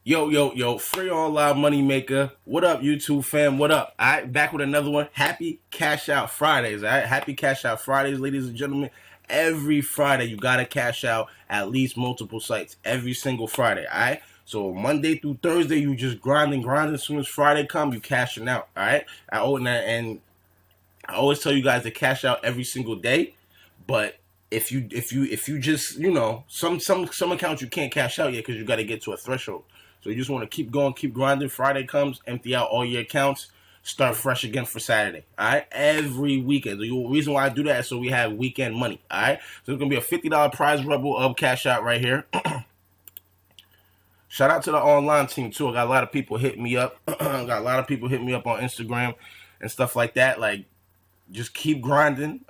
Yo, free online money maker. What up, YouTube fam? What up? All right, back with another one. Happy Cash Out Fridays. All right, happy Cash Out Fridays, ladies and gentlemen. Every Friday, you gotta cash out at least multiple sites. Every single Friday. All right. So Monday through Thursday, you just grinding. As soon as Friday comes, you cashing out. All right. And I always tell you guys to cash out every single day, but if you just some accounts you can't cash out yet because you got to get to a threshold. So you just want to keep going, keep grinding. Friday comes, empty out all your accounts, start fresh again for Saturday. All right, every weekend. The reason why I do that is so we have weekend money. All right, so it's gonna be a $50 PrizeRebel of cash out right here. Shout out to the online team too. I got a lot of people hitting me up. Got a lot of people hitting me up on Instagram and stuff like that. Like, just keep grinding.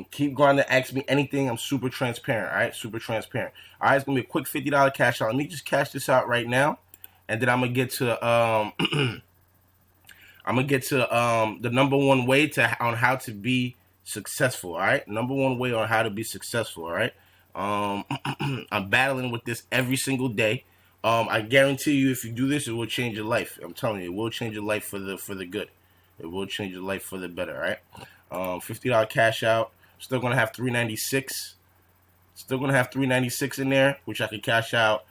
Keep grinding. Ask me anything. I'm super transparent. All right, super transparent. All right, it's gonna be a quick $50 cash out. Let me just cash this out right now, and then I'm gonna get to the number one way on how to be successful. All right, number one way on how to be successful. All right. I'm battling with this every single day. I guarantee you, if you do this, it will change your life. I'm telling you, it will change your life for the good. It will change your life for the better. All right. $50 cash out. Still gonna have $396. Still gonna have $396 in there, which I can cash out.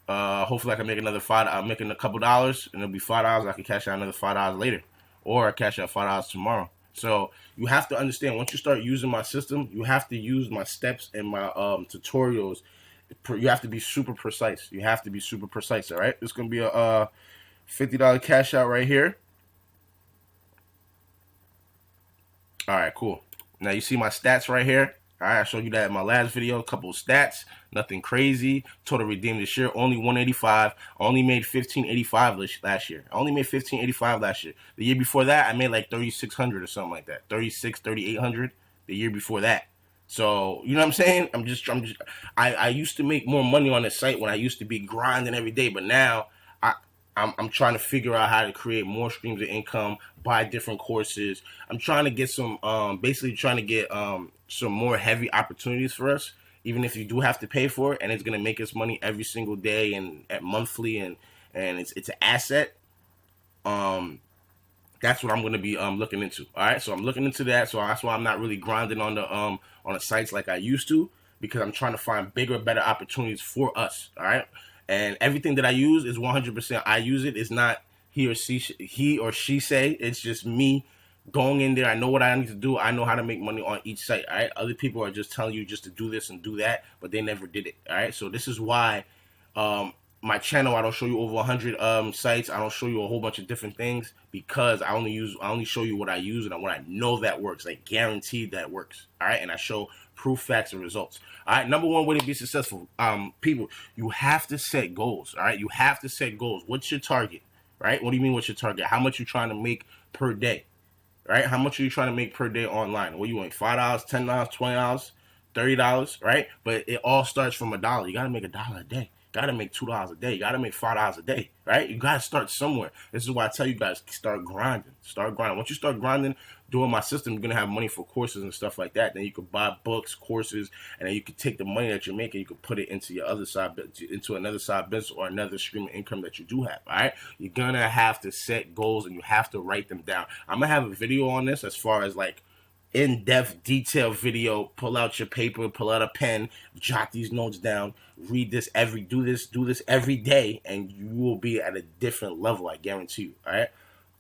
Hopefully, I can make another $5. I'm making a couple dollars, and it'll be $5. I can cash out another $5 later, or I cash out $5 tomorrow. So you have to understand, once you start using my system, you have to use my steps and my tutorials. You have to be super precise. You have to be super precise. All right. It's gonna be a $50 cash out right here. All right, cool. Now you see my stats right here. All right, I showed you that in my last video. A couple of stats, nothing crazy. Total redeemed this year, only 185. I only made 1585 last year. I only made 1585 last year. The year before that, I made like 3600 or something like that. 3800 the year before that. So, you know what I'm saying? I used to make more money on this site when I used to be grinding every day, but now I'm trying to figure out how to create more streams of income, buy different courses. I'm trying to get some, basically trying to get some more heavy opportunities for us, even if you do have to pay for it, and it's gonna make us money every single day and at monthly, and it's an asset. That's what I'm gonna be looking into. All right, so I'm looking into that. So that's why I'm not really grinding on the sites like I used to, because I'm trying to find bigger, better opportunities for us. All right. And everything that I use is 100% I use it. It's not he or she say. It's just me going in there. I know what I need to do. I know how to make money on each site. All right. Other people are just telling you just to do this and do that, but they never did it. All right. So this is why my channel, I don't show you over 100 sites. I don't show you a whole bunch of different things, because I only show you what I use and what I know that works. Like, guaranteed that works. All right. And I show proof, facts, and results. All right. Number one way to be successful, people, you have to set goals. All right. You have to set goals. What's your target? Right. What do you mean? What's your target? How much you trying to make per day? Right. How much are you trying to make per day online? What you want? $5, $10, $20, $30. Right. But it all starts from $1. You got to make $1 a day. Got to make $2 a day. You got to make $5 a day, right? You got to start somewhere. This is why I tell you guys, start grinding. Start grinding. Once you start grinding, doing my system, you're going to have money for courses and stuff like that. Then you could buy books, courses, and then you could take the money that you're making, you could put it into your other side, into another side business or another stream of income that you do have, all right? You're going to have to set goals, and you have to write them down. I'm going to have a video on this as far as like in-depth, detailed video. Pull out your paper, pull out a pen, jot these notes down, read this do this every day, and you will be at a different level, I guarantee you. All right,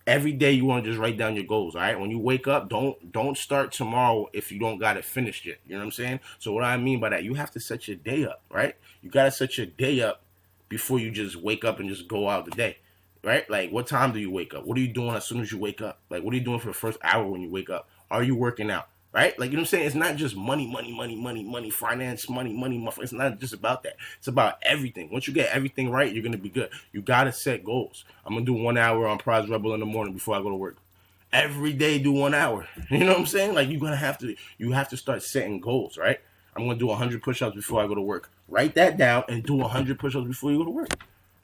every day you want to just write down your goals. All right, when you wake up, don't start tomorrow if you don't got it finished yet. You know what I'm saying? So what I mean by that, you have to set your day up. Right, you got to set your day up before you just wake up and just go out the day. Right, like, what time do you wake up? What are you doing as soon as you wake up? Like, what are you doing for the first hour when you wake up? Are you working out? Right? Like, you know what I'm saying? It's not just money, finance, money. It's not just about that. It's about everything. Once you get everything right, you're going to be good. You got to set goals. I'm going to do 1 hour on PrizeRebel in the morning before I go to work. Every day, do 1 hour. You know what I'm saying? Like, you have to start setting goals, right? I'm going to do 100 push-ups before I go to work. Write that down and do 100 push-ups before you go to work.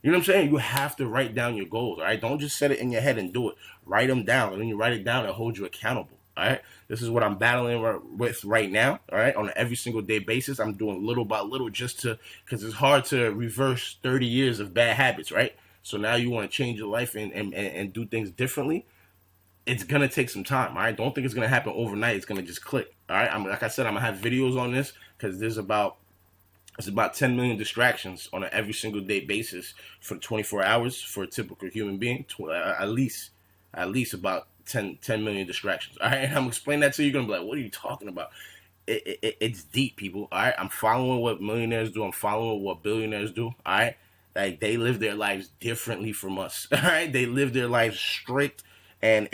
You know what I'm saying? You have to write down your goals, all right? Don't just set it in your head and do it. Write them down. And when you write it down, it holds you accountable, all right? This is what I'm battling with right now, all right? On an every single day basis, I'm doing little by little because it's hard to reverse 30 years of bad habits, right? So now you want to change your life and do things differently. It's gonna take some time. All right, don't think it's gonna happen overnight. It's gonna just click. All right, like I said, I'm gonna have videos on this because it's about 10 million distractions on an every single day basis for 24 hours for a typical human being. At least about 10 million distractions. All right, and I'm gonna explain that to you. You're gonna be like, what are you talking about? It's deep, people. All right, I'm following what millionaires do. I'm following what billionaires do. All right, like they live their lives differently from us. All right, they live their lives strict, and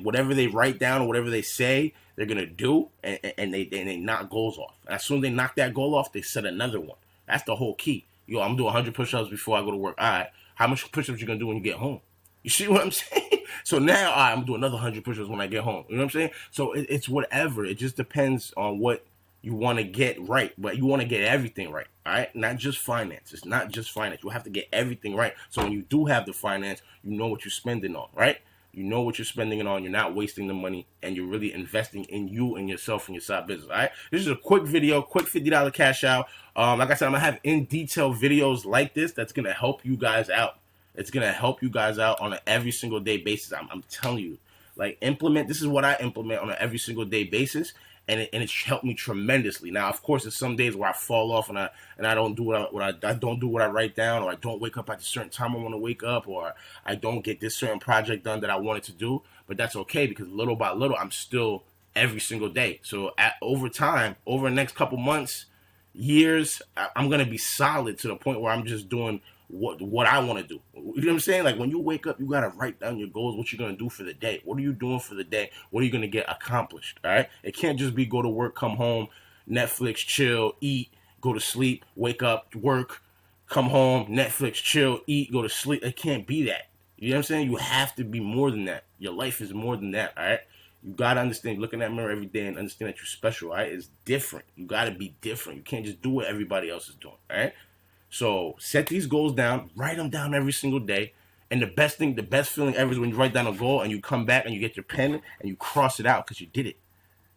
whatever they write down or whatever they say they're gonna do, and they knock goals off. And as soon as they knock that goal off, they set another one. That's the whole key. Yo, I'm doing 100 push-ups before I go to work. All right, how much push-ups you gonna do when you get home? You see what I'm saying? So now I'm doing another 100 push-ups when I get home. You know what I'm saying? So it's whatever. It just depends on what you want to get right. But you want to get everything right. All right? Not just finance. It's not just finance. You have to get everything right. So when you do have the finance, you know what you're spending on, right? You know what you're spending it on. You're not wasting the money, and you're really investing in you and yourself and your side business. All right. This is a quick video, quick $50 cash out. Like I said, I'm gonna have in detail videos like this that's gonna help you guys out. It's gonna help you guys out on an every single day basis. I'm telling you, like implement. This is what I implement on an every single day basis, and it's helped me tremendously. Now, of course, there's some days where I fall off and I don't do I don't do what I write down, or I don't wake up at a certain time I want to wake up, or I don't get this certain project done that I wanted to do. But that's okay because little by little, I'm still every single day. So over time, over the next couple months, years, I'm gonna be solid to the point where I'm just doing what I want to do. You know what I'm saying? Like when you wake up, you gotta write down your goals, what you're gonna do for the day. What are you doing for the day? What are you gonna get accomplished? All right. It can't just be go to work, come home, Netflix, chill, eat, go to sleep, wake up, work, come home, Netflix, chill, eat, go to sleep. It can't be that. You know what I'm saying? You have to be more than that. Your life is more than that. All right. You gotta understand, look in that mirror every day and understand that you're special. All right. It's different. You gotta be different. You can't just do what everybody else is doing. All right. So set these goals down, write them down every single day. And the best feeling ever is when you write down a goal and you come back and you get your pen and you cross it out because you did it.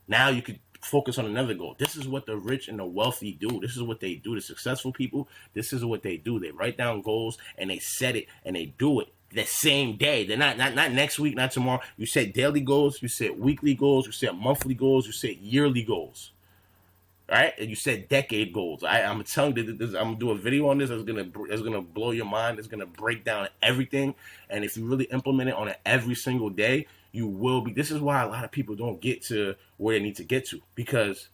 Now you could focus on another goal. This is what the rich and the wealthy do. This is what they do. The successful people, this is what they do. They write down goals and they set it and they do it the same day. They're not next week, not tomorrow. You set daily goals, you set weekly goals, you set monthly goals, you set yearly goals. Right, and you said decade goals. I'm telling you, I'm gonna do a video on this. That's gonna blow your mind. It's gonna break down everything. And if you really implement it on it every single day, you will be. This is why a lot of people don't get to where they need to get to, because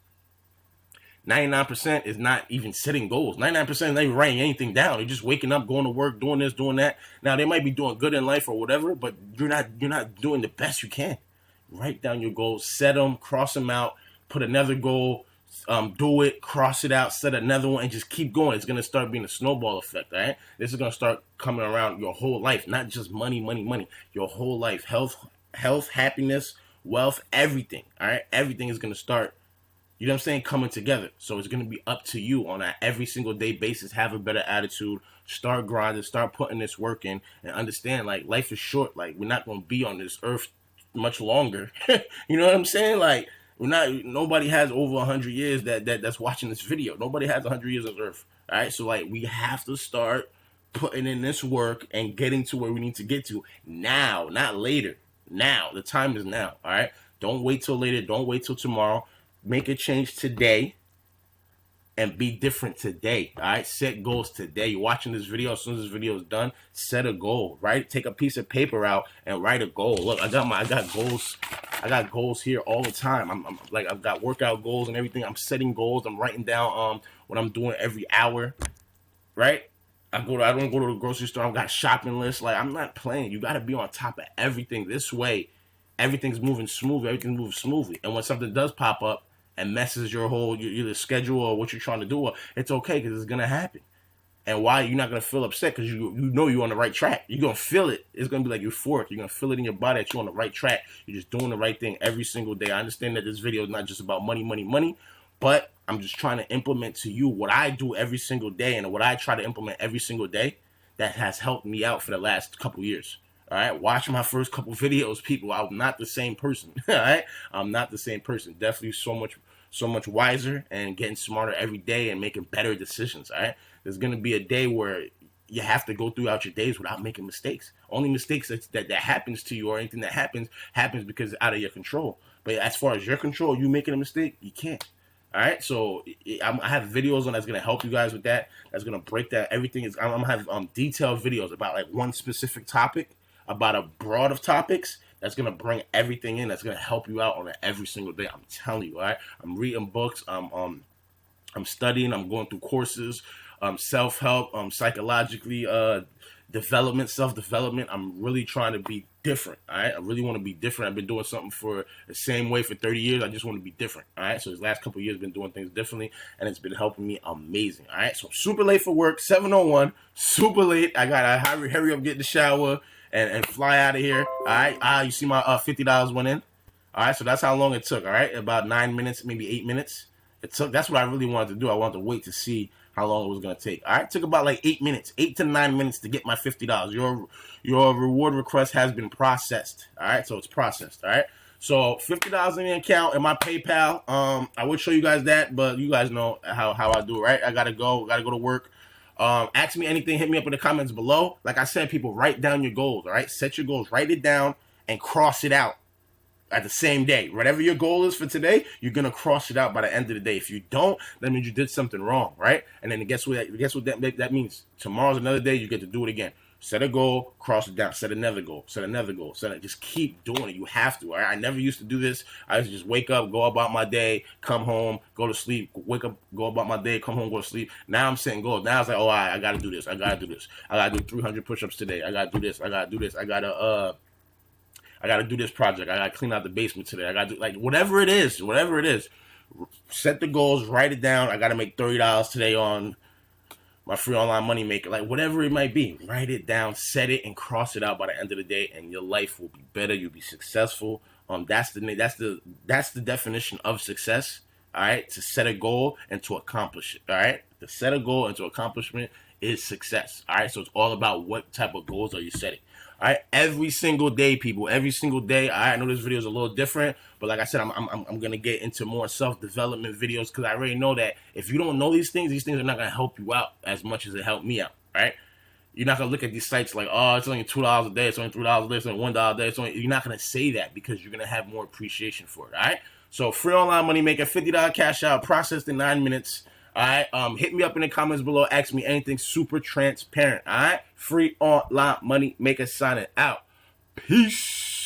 99% is not even setting goals. 99% is not even writing anything down. They're just waking up, going to work, doing this, doing that. Now they might be doing good in life or whatever, but you're not doing the best you can. Write down your goals, set them, cross them out, put another goal. Do it, cross it out, set another one, and just keep going. It's gonna start being a snowball effect. All right, this is gonna start coming around your whole life, not just money. Your whole life, health, happiness, wealth, everything. All right, everything is gonna start. You know what I'm saying? Coming together. So it's gonna be up to you on an every single day basis. Have a better attitude. Start grinding. Start putting this work in, and understand like life is short. Like we're not gonna be on this earth much longer. You know what I'm saying? Like. Nobody has over 100 years that's watching this video. Nobody has 100 years on Earth. All right, so like we have to start putting in this work and getting to where we need to get to now, not later. Now, the time is now. All right, don't wait till later. Don't wait till tomorrow. Make a change today. And be different today. All right, set goals today. You're watching this video. As soon as this video is done, set a goal. Right, take a piece of paper out and write a goal. Look, I got goals. I got goals here all the time. I'm like I've got workout goals and everything. I'm setting goals. I'm writing down what I'm doing every hour. Right. I don't go to the grocery store. I've got shopping lists. Like I'm not playing. You got to be on top of everything. This way, everything's moving smooth. Everything moves smoothly. And when something does pop up and messes your whole your schedule or what you're trying to do, it's okay because it's gonna happen. And why you're not gonna feel upset because you know you're on the right track. You're gonna feel it. It's gonna be like euphoric. You're gonna feel it in your body that you're on the right track. You're just doing the right thing every single day. I understand that this video is not just about money, but I'm just trying to implement to you what I do every single day and what I try to implement every single day that has helped me out for the last couple years. All right, watch my first couple videos, people. I'm not the same person. All right, I'm not the same person. Definitely so much wiser and getting smarter every day and making better decisions. All right, there's gonna be a day where you have to go throughout your days without making mistakes. Only mistakes that happens to you, or anything that happens because it's out of your control. But as far as your control, you making a mistake, you can't. All right, so I have videos on that's gonna help you guys with that. That's gonna break that. Everything is. I'm gonna have detailed videos about like one specific topic, about a broad of topics. That's gonna bring everything in. That's gonna help you out on it every single day. I'm telling you. All right, I'm reading books. I'm studying. I'm going through courses. Self-help. Psychologically. Self-development. I'm really trying to be different. All right, I really want to be different. I've been doing something for the same way for 30 years. I just want to be different. All right, so these last couple of years, I've been doing things differently, and it's been helping me amazing. All right, so I'm super late for work, 7:01, super late. I gotta hurry up, get in the shower, and fly out of here. All right, you see my $50 went in. All right, so that's how long it took. All right, about 9 minutes, maybe 8 minutes. It took. That's what I really wanted to do. I wanted to wait to see how long it was going to take. All right, it took about like 8 minutes, 8 to 9 minutes to get my $50. Your reward request has been processed. All right, so it's processed. All right, so $50 in the account and my PayPal. I would show you guys that, but you guys know how I do it, right? I gotta go to work. Ask me anything, hit me up in the comments below. Like I said, people, write down your goals. All right, set your goals, write it down, and cross it out at the same day. Whatever your goal is for today, you're gonna cross it out by the end of the day. If you don't, that means you did something wrong, right? And then guess what that means? Tomorrow's another day, you get to do it again. Set a goal, cross it down. Set another goal. Just keep doing it. You have to. All right? I never used to do this. I used to just wake up, go about my day, come home, go to sleep, wake up, go about my day, come home, go to sleep. Now I'm setting goals. Now it's like, oh, I gotta do this. I gotta do 300 push-ups today. I gotta do this. I gotta do this project. I gotta clean out the basement today. I gotta do, like, whatever it is. Set the goals, write it down. I gotta make $30 today on my free online money maker. Like, whatever it might be, write it down, set it, and cross it out by the end of the day, and your life will be better. You'll be successful. That's the definition of success. All right, to set a goal and to accomplish it. All right, to set a goal and to accomplishment is success. All right, so it's all about what type of goals are you setting. All right, every single day, people, every single day. All right, I know this video is a little different, but like I said, I'm gonna get into more self-development videos, because I already know that if you don't know these things are not gonna help you out as much as it helped me out. All right, you're not gonna look at these sites like, oh, it's only $2 a day, it's only $3 a day, it's only $1 a day. You're not gonna say that, because you're gonna have more appreciation for it. All right, so free online money maker, $50 cash out, processed in 9 minutes. All right, hit me up in the comments below. Ask me anything, super transparent. All right, free online money maker signing out. Peace.